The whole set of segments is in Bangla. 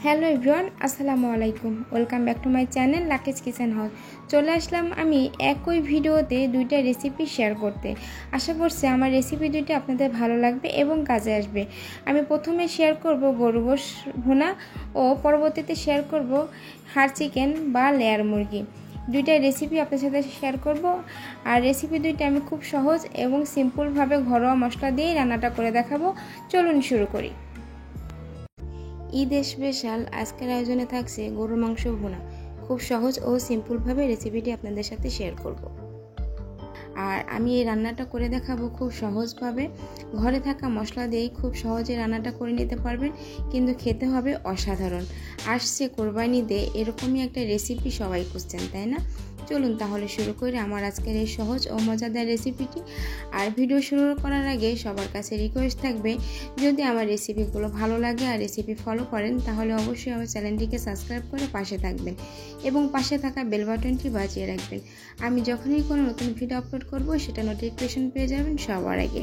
হ্যালো এভরিওয়ান, আসসালামু আলাইকুম। Welcome back to my channel Lucky's Kitchen House. চলে আসলাম আমি একই ভিডিওতে দুইটা রেসিপি শেয়ার করতে। আশা করছি আমার রেসিপি দুইটা আপনাদের ভালো লাগবে এবং কাজে আসবে। আমি প্রথমে শেয়ার করব গরু গোশ ভুনা ও পরবর্তীতে শেয়ার করব হাড় চিকেন বা লেয়ার মুরগি। দুইটা রেসিপি আপনার সাথে শেয়ার করব। আর রেসিপি দুইটা আমি খুব সহজ এবং সিম্পলভাবে ঘরোয়া মশলা দিয়েই রান্নাটা করে দেখাবো। চলুন শুরু করি। ঈদ স্পেশাল আজকের আয়োজনে থাকছে গরুর মাংস ভুনা। খুব সহজ ও সিম্পলভাবে রেসিপিটি আপনাদের সাথে শেয়ার করব। আর আমি এই রান্নাটা করে দেখাবো খুব সহজভাবে। ঘরে থাকা মশলা দিয়েই খুব সহজে রান্নাটা করে নিতে পারবেন, কিন্তু খেতে হবে অসাধারণ। আসছে কোরবানি ডে, এরকমই একটা রেসিপি সবাই খুঁজছেন, তাই না? চলুন তাহলে শুরু করি আমার আজকের এই সহজ ও মজাদার রেসিপিটি। আর ভিডিও শুরু করার আগে সবার কাছে রিকোয়েস্ট থাকবে, যদি আমার রেসিপিগুলো ভালো লাগে আর রেসিপি ফলো করেন তাহলে অবশ্যই আমার চ্যানেলটিকে সাবস্ক্রাইব করে পাশে থাকবেন এবং পাশে থাকা বেল বাটনটি বাজিয়ে রাখবেন। আমি যখনই কোনো নতুন ভিডিও আপলোড করব সেটা নোটিফিকেশন পেয়ে যাবেন সবার আগে।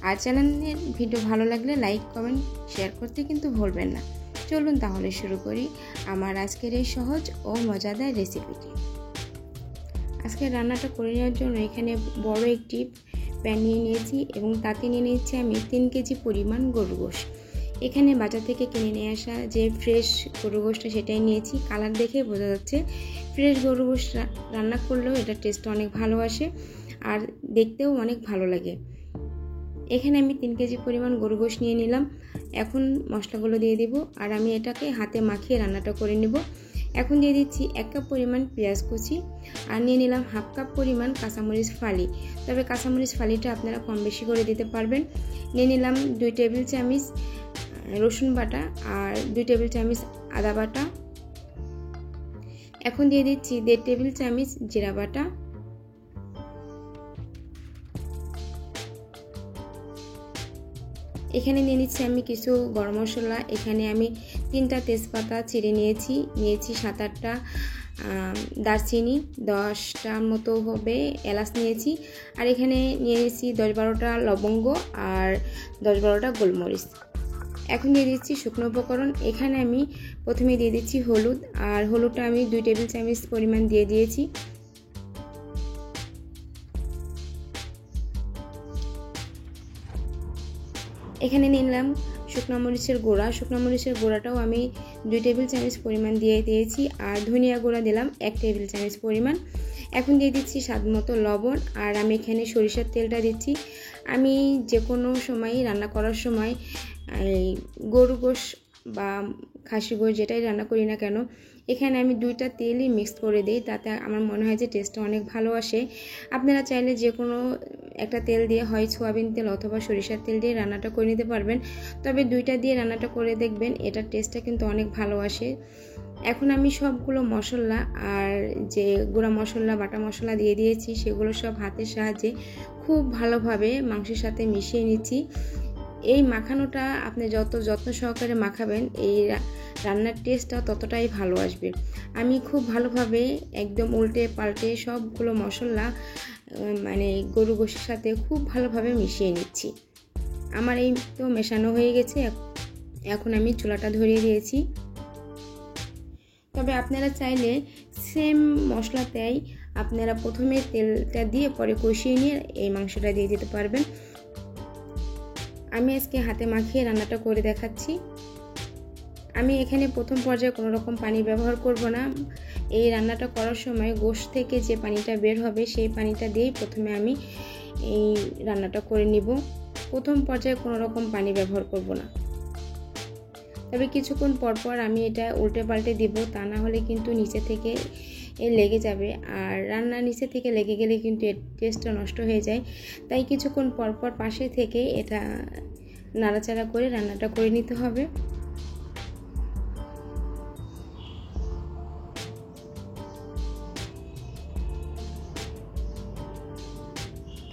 আর চ্যানেলের ভিডিও ভালো লাগলে লাইক কমেন্ট শেয়ার করতে কিন্তু ভুলবেন না। চলুন তাহলে শুরু করি আমার আজকের এই সহজ ও মজাদার রেসিপিটি। আজকে রান্নাটা করে নেওয়ার জন্য এখানে বড় একটি প্যান নিয়ে নিয়েছি এবং তাতে নিয়ে নিচ্ছি আমি 3 কেজি পরিমাণ গরুর গোশ। এখানে বাজার থেকে কিনে নিয়ে আসা যে ফ্রেশ গরুর গোশটা সেটাই নিয়েছি। কালার দেখে বোঝা যাচ্ছে ফ্রেশ গরুর গোশ রান্না করলেও এটা টেস্ট অনেক ভালো আসে আর দেখতেও অনেক ভালো লাগে। এখানে আমি 3 কেজি পরিমাণ গরুর গোশ নিয়ে নিলাম। এখন মশলাগুলো দিয়ে দিব আর আমি এটাকে হাতে মাখিয়ে রান্নাটা করে নেব। এখন দিয়ে দিচ্ছি 1 কাপ পরিমাণ পেঁয়াজ কুচি আর নিয়ে নিলাম 1/2 কাপ পরিমাণ কাঁচামরিচ ফালি। তবে কাঁচামরিচ ফালিটা আপনারা কম বেশি করে দিতে পারবেন। নিয়ে নিলাম 2 টেবিল চামচ রসুন বাটা আর 2 টেবিল চামচ আদা বাটা। এখন দিয়ে দিচ্ছি 1.5 টেবিল চামচ জিরা বাটা। এখানে নিয়ে নিচ্ছি আমি কিছু গরম মশলা। এখানে আমি 3টা তেজপাতা চিড়ে নিয়েছি 7-8টা দারচিনি, 10টার মতো হবে এলাচ নিয়েছি। আর এখানে নিয়ে নিয়েছি 10-12টা লবঙ্গ আর 10-12টা গোলমরিচ। এখন দিয়ে দিচ্ছি শুকনো উপকরণ। এখানে আমি প্রথমে দিয়ে দিচ্ছি হলুদ, আর হলুদটা আমি 2 টেবিল চামচ পরিমাণ দিয়ে দিয়েছি। এখানে নিলাম শুকনো মরিচের গুঁড়া। শুকনো মরিচের গুঁড়াটাও আমি 2 টেবিল চামচ পরিমাণ দিয়ে দিয়েছি। আর ধনিয়া গুঁড়া দিলাম 1 টেবিল চামচ পরিমাণ। এখন দিয়ে দিচ্ছি স্বাদ মতো লবণ। আর আমি এখানে সরিষার তেলটা দিচ্ছি। আমি যে কোনো সময় রান্না করার সময় এই গরু গোশ বা খাসি গোশ যেটাই রান্না করি না কেন, এখানে আমি 2টা তেলই মিক্স করে দিই, তাতে আমার মনে হয় যে টেস্টটা অনেক ভালো আসে। আপনারা চাইলে যে কোনো একটা তেল দিয়ে, হয় সয়াবিন তেল অথবা সরিষার তেল দিয়ে রান্নাটা করে নিতে পারবেন। তবে 2টা দিয়ে রান্নাটা করে দেখবেন, এটার টেস্টটা কিন্তু অনেক ভালো আসে। এখন আমি সবগুলো মশলা আর যে গুঁড়া মশলা বাটা মশলা দিয়ে দিয়েছি সেগুলো সব হাতের সাহায্যে খুব ভালোভাবে মাংসের সাথে মিশিয়ে নিচ্ছি। এই মাখানোটা আপনি যত যত্ন সহকারে মাখাবেন, এই রান্নার টেস্টটা ততটাই ভালো আসবে। আমি খুব ভালোভাবে একদম উল্টে পাল্টে সবগুলো মশলা গরু গোশের সাথে খুব ভালোভাবে মিশিয়ে নিচ্ছি। আমার এই তো মেশানো হয়ে গেছে। এখন আমি চুলাটা ধরিয়ে দিয়েছি। তবে আপনারা চাইলে সেম মশলাতেই আপনারা প্রথমে তেলটা দিয়ে পরে কষিয়ে নিয়ে এই মাংসটা দিয়ে দিতে পারবেন। আমি আজকে হাতে মাখিয়ে রান্নাটা করে দেখাচ্ছি। আমি এখানে প্রথম পর্যায়ে কোনো রকম পানি ব্যবহার করব না। এই রান্নাটা করার সময় গোশ থেকে যে পানিটা বের হবে সেই পানিটা দিয়েই প্রথমে আমি এই রান্নাটা করে নিব। প্রথম পর্যায়ে কোনো রকম পানি ব্যবহার করব না। তবে কিছুক্ষণ পরপর আমি এটা উল্টে পাল্টে দিব, তা না হলে কিন্তু নিচে থেকে লেগে যাবে। আর রান্না নিচে থেকে লেগে গেলে কিন্তু এর টেস্টটা নষ্ট হয়ে যায়। তাই কিছুক্ষণ পরপর পাশে থেকে এটা নাড়াচাড়া করে রান্নাটা করে নিতে হবে।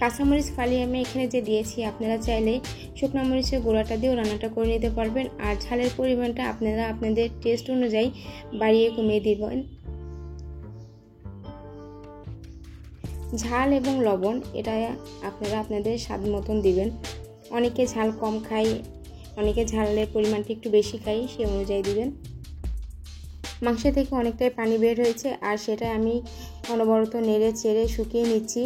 কাঁচামরিচ ফালি আমি এখানে যে দিয়েছি, আপনারা চাইলে শুকনো মরিচের গুঁড়াটা দিয়েও রান্নাটা করে নিতে পারবেন। আর ঝালের পরিমাণটা আপনারা আপনাদের টেস্ট অনুযায়ী বাড়িয়ে কমিয়ে দিবেন। ঝাল এবং লবণ এটা আপনারা আপনাদের স্বাদ মতন দিবেন। অনেকে ঝাল কম খায়, অনেকে ঝালের পরিমাণটা একটু বেশি খাই, সেই অনুযায়ী দিবেন। মাংস থেকে অনেকটাই পানি বের হয়েছে, আর সেটা আমি অনবরত নেড়ে চেড়ে শুকিয়ে নিচ্ছি।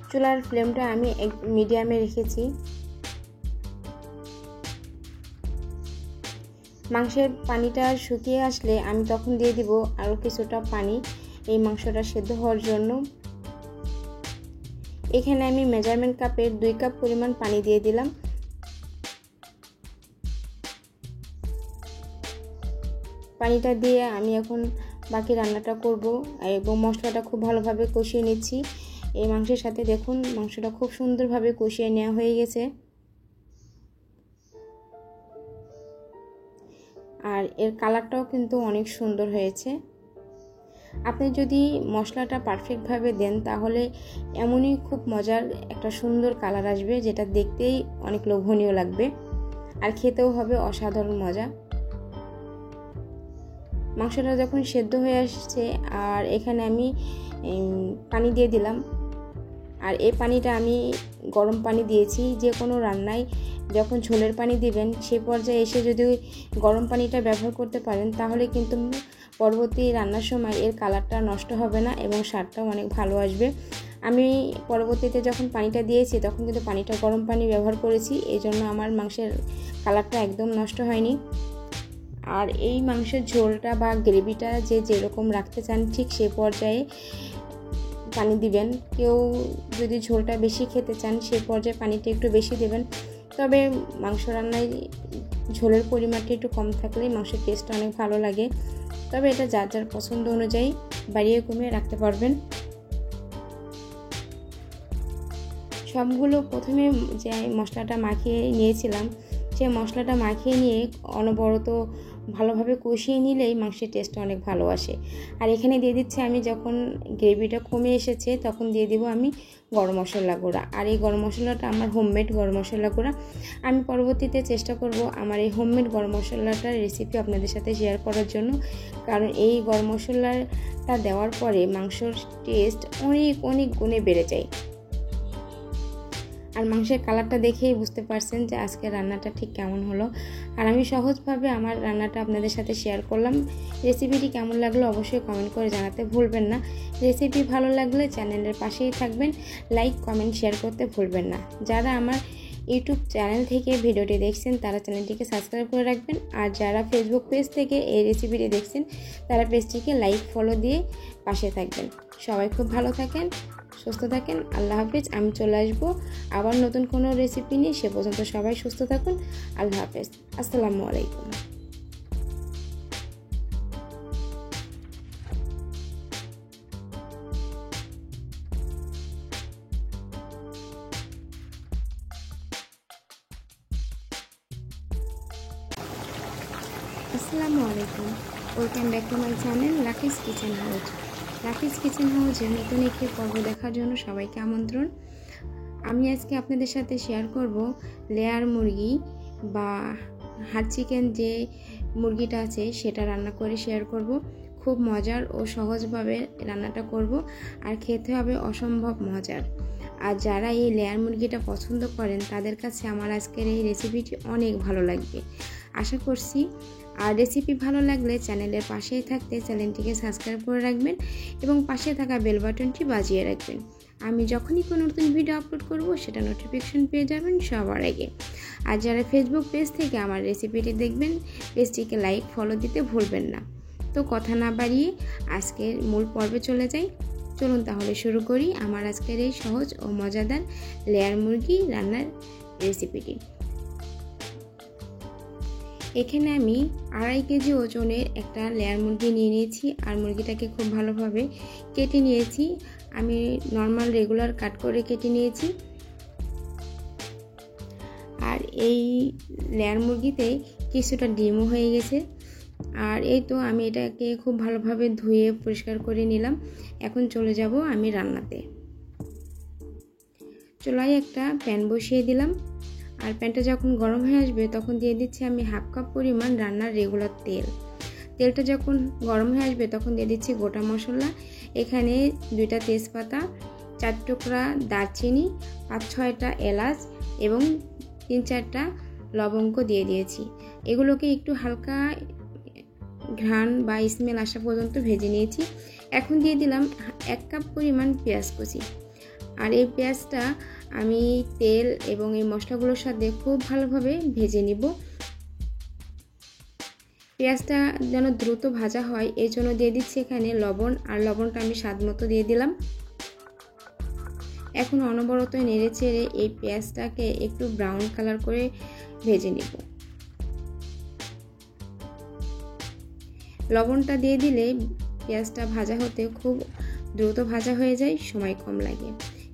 চুলার ফ্লেমটা আমি মিডিয়ামে রেখেছি। মাংসের পানিটা শুকিয়ে আসলে আমি তখন দিয়ে দিব আরও কিছুটা পানি এই মাংসটা সেদ্ধ হওয়ার জন্য। এখানে আমি মেজারমেন্ট কাপের 2 কাপ পরিমাণ পানি দিয়ে দিলাম। পানিটা দিয়ে আমি এখন বাকি রান্নাটা করব এবং মশলাটা খুব ভালোভাবে কষিয়ে নিচ্ছি এই মাংসের সাথে। দেখুন মাংসটা খুব সুন্দরভাবে কষিয়ে নেওয়া হয়ে গেছে, আর এর কালারটাও কিন্তু অনেক সুন্দর হয়েছে। আপনি যদি মশলাটা পারফেক্টভাবে দেন তাহলে এমনই খুব মজার একটা সুন্দর কালার আসবে, যেটা দেখতেই অনেক লোভনীয় লাগবে আর খেতেও হবে অসাধারণ মজা। মাংসটা যখন সেদ্ধ হয়ে আসছে, আর এখানে আমি পানি দিয়ে দিলাম, আর এই পানিটা আমি গরম পানি দিয়েছি। যে কোনো রান্নায় যখন ঝোলের পানি দিবেন সেই পর্যায়ে এসে যদি গরম পানিটা ব্যবহার করতে পারেন তাহলে কিন্তু পরবর্তী রান্নার সময় এর কালারটা নষ্ট হবে না এবং স্বাদটাও অনেক ভালো আসবে। আমি পরবর্তীতে যখন পানিটা দিয়েছি তখন কিন্তু পানিটা গরম পানি ব্যবহার করেছি, এই জন্য আমার মাংসের কালারটা একদম নষ্ট হয়নি। আর এই মাংসের ঝোলটা বা গ্রেভিটা যে যেরকম রাখতে চান ঠিক সেই পর্যায়ে পানি দিবেন। কেউ যদি ঝোলটা বেশি খেতে চান সেই পর্যায়ে পানিটা একটু বেশি দেবেন, তবে মাংস রান্নায় ঝোলের পরিমাণটা একটু কম থাকলে মাংসের টেস্টটা অনেক ভালো লাগে। তবে এটা যার যার পছন্দ অনুযায়ী বাড়িয়ে কমিয়ে রাখতে পারবেন। সবগুলো প্রথমে যে মশলাটা মাখিয়ে নিয়েছিলাম সেই মশলাটা মাখিয়ে নিয়ে অনবরত ভালোভাবে কষিয়ে নিলেই মাংসের টেস্টটা অনেক ভালো আসে। আর এখানে দিয়ে দিচ্ছি আমি, যখন গ্রেভিটা কমে এসেছে তখন দিয়ে দিব আমি গরম মশলা গুঁড়া। আর এই গরম মশলাটা আমার হোমমেড গরম মশলা গুঁড়া। আমি পরবর্তীতে চেষ্টা করব আমার এই হোমমেড গরম মশলাটার রেসিপি আপনাদের সাথে শেয়ার করার জন্য, কারণ এই গরম মশলাটা দেওয়ার পরে মাংসর টেস্ট অনেক অনেক গুণে বেড়ে যায়। আর মাংসের কালারটা দেখেই বুঝতে পারছেন যে আজকে রান্নাটা ঠিক কেমন হলো। আর আমি সহজভাবে আমার রান্নাটা আপনাদের সাথে শেয়ার করলাম। রেসিপিটি কেমন লাগলো অবশ্যই কমেন্ট করে জানাতে ভুলবেন না। রেসিপি ভালো লাগলে চ্যানেলের পাশেই থাকবেন, লাইক কমেন্ট শেয়ার করতে ভুলবেন না। যারা আমার ইউটিউব চ্যানেল থেকে ভিডিওটি দেখছেন তারা চ্যানেলটিকে সাবস্ক্রাইব করে রাখবেন, আর যারা ফেসবুক পেজ থেকে এই রেসিপিটি দেখছেন তারা পেজটিকে লাইক ফলো দিয়ে পাশে থাকবেন। সবাই খুব ভালো থাকেন, সুস্থ থাকেন। আল্লাহ হাফেজ। আমি চলে আসবো আবার নতুন কোনো রেসিপি নিয়ে। সে পর্যন্ত সবাই সুস্থ থাকুন। আল্লাহ হাফেজ। আসসালামু আলাইকুম। আসসালামু আলাইকুম। Welcome back to my channel Lucky's kitchen house. Lucky's kitchen হাউসের নতুন একটি পর্ব দেখার জন্য সবাইকে আমন্ত্রণ। আমি আজকে আপনাদের সাথে শেয়ার করব লেয়ার মুরগি বা হাড় চিকেন যে মুরগিটা আছে সেটা রান্না করে শেয়ার করব। খুব মজার ও সহজভাবে রান্নাটা করব, আর খেতে হবে অসম্ভব মজার। আর যারা এই লেয়ার মুরগিটা পছন্দ করেন তাদের কাছে আমার আজকের এই রেসিপিটি অনেক ভালো লাগবে আশা করছি। আর রেসিপি ভালো লাগলে চ্যানেলের পাশেই থাকতে চ্যানেলটিকে সাবস্ক্রাইব করে রাখবেন এবং পাশে থাকা বেল বাটনটি বাজিয়ে রাখবেন। আমি যখনই কোনো নতুন ভিডিও আপলোড করব সেটা নোটিফিকেশন পেয়ে যাবেন সবার আগে। আর যারা ফেসবুক পেজ থেকে আমার রেসিপিটি দেখবেন পেজটিকে লাইক ফলো দিতে ভুলবেন না। তো কথা না বাড়িয়ে আজকের মূল পর্বে চলে যাই। চলুন তাহলে শুরু করি আমার আজকের এই সহজ ও মজাদার লেয়ার মুরগি রান্নার রেসিপিটি। এখানে আমি 2.5 কেজি ওজনের একটা লেয়ার মুরগি নিয়ে নিয়েছি, আর মুরগিটাকে খুব ভালোভাবে কেটে নিয়েছি। আমি নর্মাল রেগুলার কাট করে কেটে নিয়েছি। আর এই লেয়ার মুরগিতে কিছুটা ডিমও হয়ে গেছে। আর এই তো আমি এটাকে খুব ভালোভাবে ধুয়ে পরিষ্কার করে নিলাম। এখন চলে যাব আমি রান্নাতে। চুলায় একটা প্যান বসিয়ে দিলাম, আর প্যানটা যখন গরম হয়ে আসবে তখন দিয়ে দিচ্ছি আমি 1/2 কাপ পরিমাণ রান্নার রেগুলার তেল। তেলটা যখন গরম হয়ে আসবে তখন দিয়ে দিচ্ছি গোটা মশলা। এখানে 2টা তেজপাতা, 4 টুকরা দারচিনি, 5-6টা এলাচ এবং 3-4টা লবঙ্গ দিয়ে দিয়েছি। এগুলোকে একটু হালকা ঘ্রাণ বা স্মেল আসা পর্যন্ত ভেজে নিয়েছি। এখন দিয়ে দিলাম 1 কাপ পরিমাণ পেঁয়াজ কুচি। আর এই পেঁয়াজটা আমি তেল এবং এই মশলাগুলোর সাথে খুব ভালোভাবে ভেজে নিব। পেঁয়াজটা যেন দ্রুত ভাজা হয় এই জন্য দিয়ে দিচ্ছি এখানে লবণ, আর লবণটা আমি স্বাদ মতো দিয়ে দিলাম। এখন অনবরত নেড়ে চেড়ে এই পেঁয়াজটাকে একটু ব্রাউন কালার করে ভেজে নিব। লবণটা দিয়ে দিলে পেঁয়াজটা ভাজা হতে খুব দ্রুত ভাজা হয়ে যায়, সময় কম লাগে।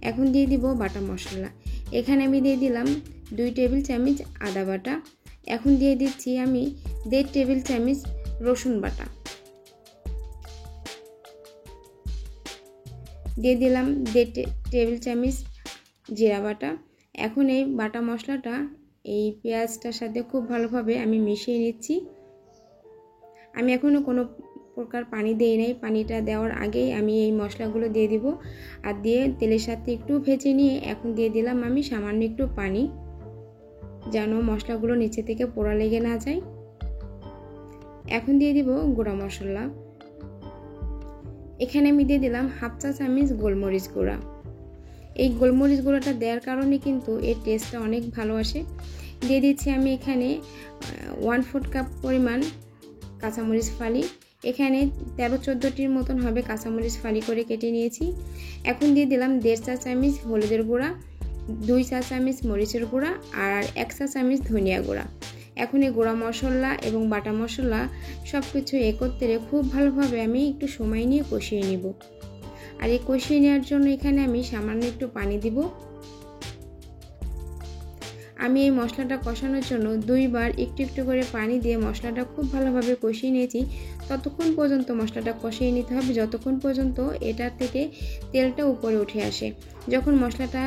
এখন দিয়ে দিব বাটা মশলা। এখানে আমি দিয়ে দিলাম 2 টেবিল চামচ আদা বাটা। এখন দিয়ে দিচ্ছি আমি 1.5 টেবিল চামচ রসুন বাটা। দিয়ে দিলাম 1.5 টেবিল চামচ জিরা বাটা। এখন এই বাটা মশলাটা এই পেঁয়াজটার সাথে খুব ভালোভাবে আমি মিশিয়ে নিচ্ছি। আমি এখনও কোনো প্রকার পানি দেই নাই, পানিটা দেওয়ার আগেই আমি এই মশলাগুলো দিয়ে দিব। আর দিয়ে তেলের সাথে একটু ভেজে নিয়ে এখন দিয়ে দিলাম আমি সামান্য একটু পানি, যেন মশলাগুলো নিচে থেকে পোড়া লেগে না যায়। এখন দিয়ে দিব গুঁড়া মশলা। এখানে আমি দিয়ে দিলাম 1/2 চা চামচ গোলমরিচ গুঁড়া। এই গোলমরিচ গুঁড়াটা দেওয়ার কারণে কিন্তু এর টেস্টটা অনেক ভালো আসে। দিয়ে দিচ্ছি আমি এখানে 1/4 কাপ পরিমাণ কাঁচামরিচ ফালি। এখানে 13-14টির মতন হবে কাঁচামরিচ ফালি করে কেটে নিয়েছি। এখন দিয়ে দিলাম 1.5 চা চামচ হলুদের গুঁড়া, 2 চা চামচ মরিচের গুঁড়া আর 1 চা চামচ ধনিয়া গুঁড়া। এখন এই গুঁড়া মশলা এবং বাটা মশলা সব কিছু একত্রে খুব ভালোভাবে আমি একটু সময় নিয়ে কষিয়ে নিব। আর এই কষিয়ে নেওয়ার জন্য এখানে আমি সামান্য একটু পানি দিব। আমি এই মশলাটা কষানোর জন্য 2 বার একটু একটু করে পানি দিয়ে মশলাটা খুব ভালোভাবে কষিয়ে নিয়েছি। ততক্ষণ পর্যন্ত মশলাটা কষিয়ে নিতে হবে যতক্ষণ পর্যন্ত এটা থেকে তেলটা উপরে উঠে আসে। যখন মশলাটা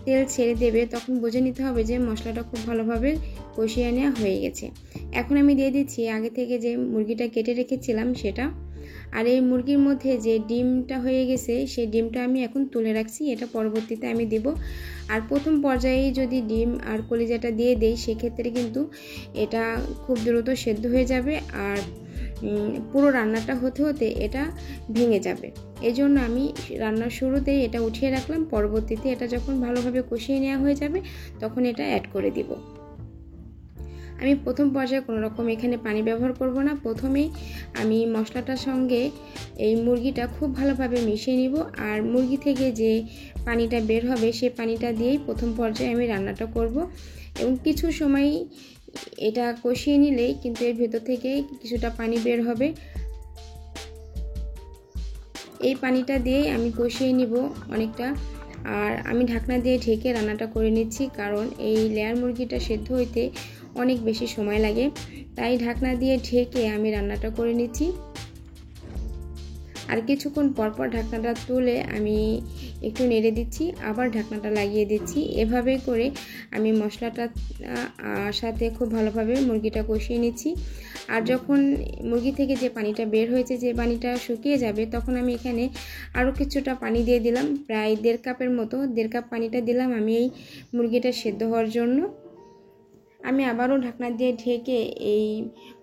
তেল ছেড়ে দেবে তখন বুঝে নিতে হবে যে মশলাটা খুব ভালোভাবে কষিয়ে নেওয়া হয়ে গেছে। এখন আমি দিয়ে দিচ্ছি আগে থেকে যে মুরগিটা কেটে রেখেছিলাম সেটা। আর এই মুরগির মধ্যে যে ডিমটা হয়ে গেছে সেই ডিমটা আমি এখন তুলে রাখছি, এটা পরবর্তীতে আমি দেব। আর প্রথম পর্যায়ে যদি ডিম আর কলিজাটা দিয়ে দেই সেক্ষেত্রে কিন্তু এটা খুব দ্রুত সেদ্ধ হয়ে যাবে আর পুরো রান্নাটা হতে হতে এটা ভেঙে যাবে। এই জন্য আমি রান্নার শুরুতেই এটা উঠিয়ে রাখলাম, পরবর্তীতে এটা যখন ভালোভাবে কষিয়ে নেওয়া হয়ে যাবে তখন এটা অ্যাড করে দিব। আমি প্রথম পর্যায়ে কোনো রকম এখানে পানি ব্যবহার করব না। প্রথমেই আমি মশলাটার সঙ্গে এই মুরগিটা খুব ভালোভাবে মিশিয়ে নিব। আর মুরগি থেকে যে পানিটা বের হবে সেই পানিটা দিয়েই প্রথম পর্যায়ে আমি রান্নাটা করব। এবং কিছু সময় এটা কষিয়ে নিলেই কিন্তু এর ভেতর থেকে কিছুটা পানি বের হবে। এই পানিটা দিয়েই আমি কষিয়ে নিব অনেকটা। আর আমি ঢাকনা দিয়ে ঢেকে রান্নাটা করে নিচ্ছি, কারণ এই লেয়ার মুরগিটা সেদ্ধ হইতে অনেক বেশি সময় লাগে, তাই ঢাকনা দিয়ে ঢেকে আমি রান্নাটা করে নিচ্ছি। আর কিছুক্ষণ পরপর ঢাকনাটা তুলে আমি একটু নেড়ে দিচ্ছি, আবার ঢাকনাটা লাগিয়ে দিচ্ছি। এভাবে করে আমি মশলাটা সাথে খুব ভালোভাবে মুরগিটা কষিয়ে নিচ্ছি। আর যখন মুরগি থেকে যে পানিটা বের হয়েছে, যে পানিটা শুকিয়ে যাবে, তখন আমি এখানে আরও কিছুটা পানি দিয়ে দিলাম, প্রায় 1.5 কাপের মতো। 1.5 কাপ পানিটা দিলাম আমি এই মুরগিটা সেদ্ধ হওয়ার জন্য। আমি আবারও ঢাকনা দিয়ে ঢেকে এই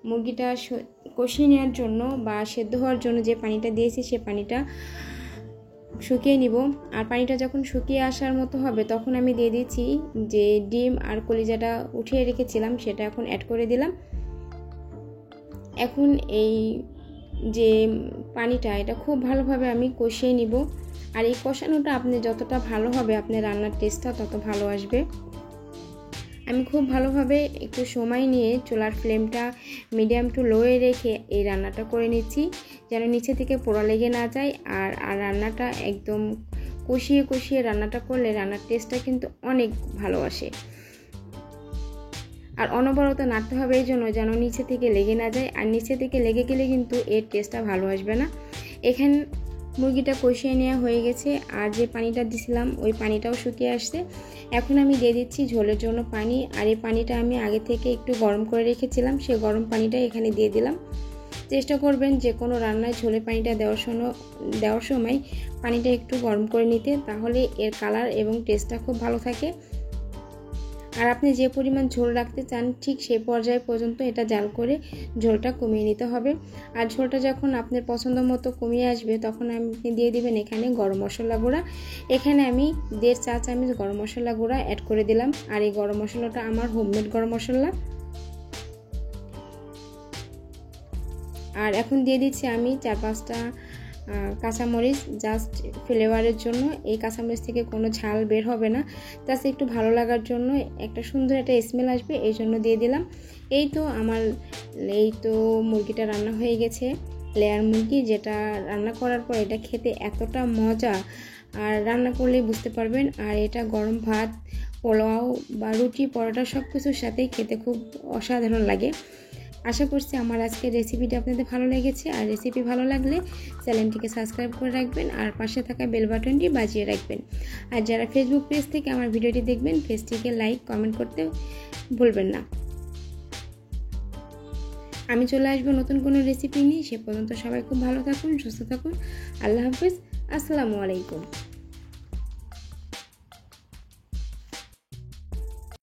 মুরগিটা কষিয়ে নেওয়ার জন্য বা সেদ্ধ হওয়ার জন্য যে পানিটা দিয়েছি সে পানিটা শুকিয়ে নিব। আর পানিটা যখন শুকিয়ে আসার মতো হবে তখন আমি দিয়ে দিচ্ছি যে ডিম আর কলিজাটা উঠিয়ে রেখেছিলাম সেটা এখন অ্যাড করে দিলাম। এখন এই যে পানিটা এটা খুব ভালোভাবে আমি কষিয়ে নিব। আর এই কষানোটা আপনি যতটা ভালো হবে আপনার রান্নার টেস্টটা তত ভালো আসবে। আমি খুব ভালোভাবে একটু সময় নিয়ে চুলার ফ্লেমটা মিডিয়াম টু লোয়ে রেখে এই রান্নাটা করে নিচ্ছি, যেন নিচে থেকে পোড়া লেগে না যায়। আর রান্নাটা একদম কষিয়ে কষিয়ে রান্নাটা করলে রান্নার টেস্টটা কিন্তু অনেক ভালো আসে। আর অনবরত নাড়তে হবে এই জন্য যেন নিচে থেকে লেগে না যায়, আর নিচে থেকে লেগে গেলে কিন্তু এর টেস্টটা ভালো আসবে না। এখানে মুরগিটা কষিয়ে নেওয়া হয়ে গেছে, আর যে পানিটা দিছিলাম ওই পানিটাও শুকিয়ে আসছে। এখন আমি দিয়ে দিচ্ছি ঝোলের জন্য পানি। আর এই পানিটা আমি আগে থেকে একটু গরম করে রেখেছিলাম, সেই গরম পানিটা এখানে দিয়ে দিলাম। চেষ্টা করবেন যে কোনো রান্নায় ঝোলের পানিটা দেওয়ার সময় পানিটা একটু গরম করে নিতে, তাহলে এর কালার এবং টেস্টটা খুব ভালো থাকে। আর আপনি যে পরিমাণ ঝোল রাখতে চান ঠিক সেই পর্যায় পর্যন্ত এটা জাল করে ঝোলটা কমিয়ে নিতে হবে। আর ঝোলটা যখন আপনার পছন্দ মতো কমিয়ে আসবে তখন আপনি দিয়ে দিবেন এখানে গরম মশলা গুঁড়া। এখানে আমি 1.5 চা চামচ গরম মশলা গুঁড়া অ্যাড করে দিলাম। আর এই গরম মশলাটা আমার হোমমেড গরম মশলা। আর এখন দিয়ে দিচ্ছি আমি 4-5টা কাঁচামরিচ, জাস্ট ফ্লেভারের জন্য। এই কাঁচামরিচ থেকে কোনো ঝাল বের হবে না, জাস্ট একটু ভালো লাগার জন্য, একটা সুন্দর একটা স্মেল আসবে এই জন্য দিয়ে দিলাম। এই তো মুরগিটা রান্না হয়ে গেছে, লেয়ার মুরগি, যেটা রান্না করার পর এটা খেতে এতটা মজা, আর রান্না করলেই বুঝতে পারবেন। আর এটা গরম ভাত, পোলাও বা রুটি, পরোটা সব কিছুর সাথেই খেতে খুব অসাধারণ লাগে। আশা করছি আমার আজকের রেসিপিটা আপনাদের ভালো লেগেছে। আর রেসিপি ভালো লাগলে চ্যানেলটিকে সাবস্ক্রাইব করে রাখবেন আর পাশে থাকা বেল বাটনটি বাজিয়ে রাখবেন। আর যারা ফেসবুক পেজ থেকে আমার ভিডিওটি দেখবেন, পেজটিকে লাইক কমেন্ট করতে ভুলবেন না। আমি চলে আসবো নতুন কোনো রেসিপি নিয়ে। সে পর্যন্ত সবাই খুব ভালো থাকুন, সুস্থ থাকুন। আল্লাহ হাফেজ, আসসালামু আলাইকুম।